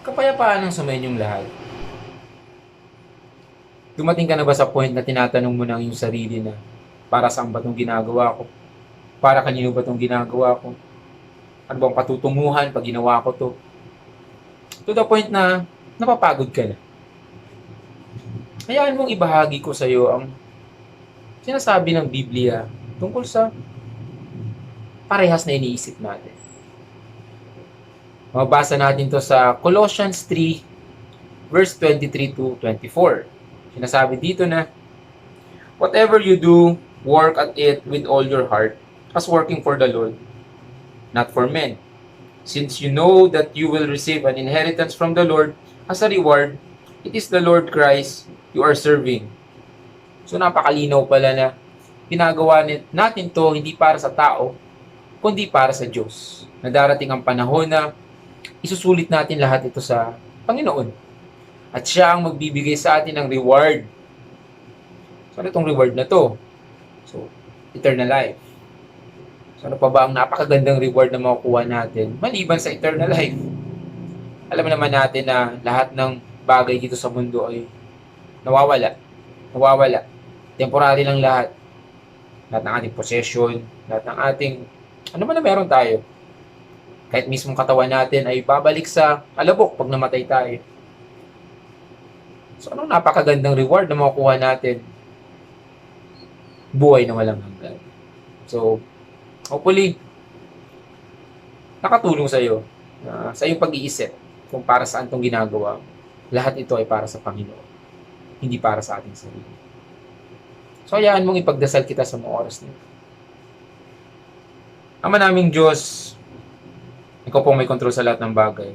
Kapayapaan ang sumayin yung lahat. Dumating ka na ba sa point na tinatanong mo ng iyong sarili na, para saan ba itong ginagawa ko? Para kanino ba itong ginagawa ko? Ano bang patutunguhan pag ginawa ko to? To the point na napapagod ka na. Hayaan mong ibahagi ko sa iyo ang sinasabi ng Biblia tungkol sa parehas na iniisip natin. Mabasa natin to sa Colossians 3 verse 23 to 24. Sinasabi dito na, whatever you do, work at it with all your heart, as working for the Lord, not for men. Since you know that you will receive an inheritance from the Lord as a reward, it is the Lord Christ you are serving. So napakalinaw pala na ginagawa natin to hindi para sa tao, kundi para sa Diyos. Na darating ang panahon na isusulit natin lahat ito sa Panginoon. At siya ang magbibigay sa atin ng reward. So ano itong reward na to? So, eternal life. So ano pa ba ang napakagandang reward na makukuha natin maliban sa eternal life? Alam naman natin na lahat ng bagay dito sa mundo ay nawawala. Nawawala. Temporary lang lahat. Lahat ng ating possession, lahat ng ating, ano man na meron tayo. Kahit mismong katawan natin ay babalik sa alabok pag namatay tayo. So anong napakagandang reward na makukuha natin? Buhay na walang hanggan. So, hopefully, nakatulong sa iyo sa iyong pag-iisip kung para saan itong ginagawa. Lahat ito ay para sa Panginoon, hindi para sa ating sarili. So, hayaan mong ipagdasal kita sa mga oras nito. Ama naming Diyos, Ikaw po may kontrol sa lahat ng bagay.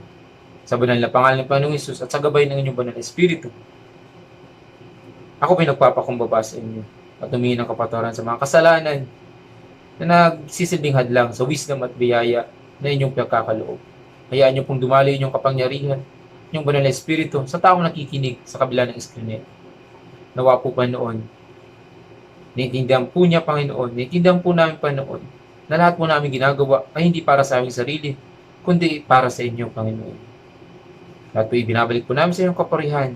Sa banal na pangalan ng Panginoong Hesus at sa gabay ng inyong banal na Espiritu, ako pinagpapakumbaba sa inyo at humingi ng kapatawaran sa mga kasalanan na nagsisilbing hadlang sa wisdom at biyaya na inyong pagkakaloob. Hayaan niyo pong dumaloy inyong kapangyarihan, inyong banal na Espiritu sa taong nakikinig sa kabila ng iskrinet. Nawa po Panginoon, naiintindihan po niya Panginoon, naiintindihan po namin Panginoon, na lahat po namin ginagawa ay hindi para sa aming sarili, kundi para sa inyo Panginoon. Lahat po ibinabalik po namin sa inyong kaparihan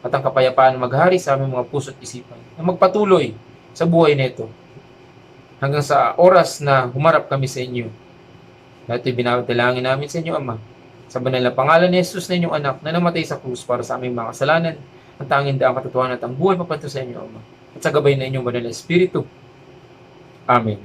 at ang kapayapaan maghari sa aming mga puso at isipan na magpatuloy sa buhay nito hanggang sa oras na humarap kami sa inyo. Lahat ito'y binabadalangin namin sa inyo, Ama, sa banal na pangalan ni Jesus na inyong anak na namatay sa krus para sa aming mga kasalanan, ang tanging daang katotohanan at ang buhay papanto sa inyo, Ama, at sa gabay na inyong banal na Espiritu. Amen.